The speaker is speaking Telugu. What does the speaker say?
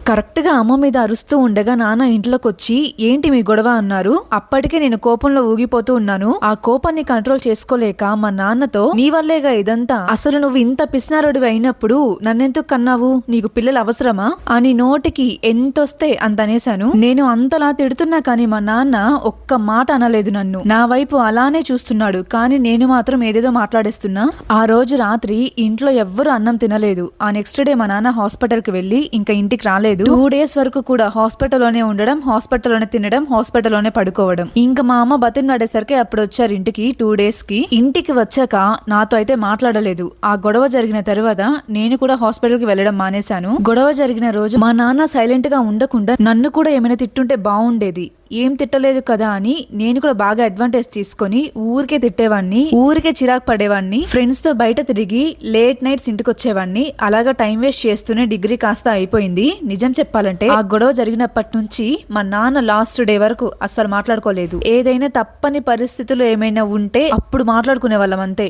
కరెక్ట్ గా అమ్మ మీద అరుస్తూ ఉండగా నాన్న ఇంట్లోకి వచ్చి ఏంటి మీ గొడవ అన్నారు. అప్పటికే నేను కోపంలో ఊగిపోతూ ఉన్నాను. ఆ కోపాన్ని కంట్రోల్ చేసుకోలేక మా నాన్నతో నీ వల్లేగా ఇదంతా, అసలు నువ్వు ఇంత పిసినారుడివి అయినప్పుడు నన్నెందుకు కన్నావు, నీకు పిల్లలు అవసరమా అని నోటికి ఎంతొస్తే అంత అనేశాను. నేను అంతలా తిడుతున్నా కానీ మా నాన్న ఒక్క మాట అనలేదు. నన్ను నా వైపు అలానే చూస్తున్నాడు. కానీ నేను మాత్రం ఏదేదో మాట్లాడేస్తున్నా. ఆ రోజు రాత్రి ఇంట్లో ఎవ్వరూ అన్నం తినలేదు. ఆ నెక్స్ట్ డే మా నాన్న హాస్పిటల్ కి వెళ్లి ఇంకా ఇంటికి రాలేదు. 2 days వరకు కూడా హాస్పిటల్లోనే ఉండడం, హాస్పిటల్లోనే తినడం, హాస్పిటల్లోనే పడుకోవడం. ఇంకా మా అమ్మ బతిమలాడేసరికి అప్పుడు వచ్చారు ఇంటికి 2 days కి. ఇంటికి వచ్చాక నాతో అయితే మాట్లాడలేదు. ఆ గొడవ జరిగిన తర్వాత నేను కూడా హాస్పిటల్ కి వెళ్ళడం మానేశాను. గొడవ జరిగిన రోజు మా నాన్న సైలెంట్ గా ఉండకుండా నన్ను కూడా ఏమైనా తిట్టుంటే బాగుండేది, ఏం తిట్టలేదు కదా అని నేను కూడా బాగా అడ్వాంటేజ్ తీసుకొని ఊరికే తిట్టేవాడిని, ఊరికే చిరాకు పడేవాడిని. ఫ్రెండ్స్ తో బయట తిరిగి లేట్ నైట్స్ ఇంటికి వచ్చేవాడిని. అలాగా టైం వేస్ట్ చేస్తూనే డిగ్రీ కాస్త అయిపోయింది. నిజం చెప్పాలంటే ఆ గొడవ జరిగినప్పటి నుంచి మా నాన్న లాస్ట్ డే వరకు అస్సలు మాట్లాడుకోలేదు. ఏదైనా తప్పని పరిస్థితులు ఏమైనా ఉంటే అప్పుడు మాట్లాడుకునే వాళ్ళం అంతే.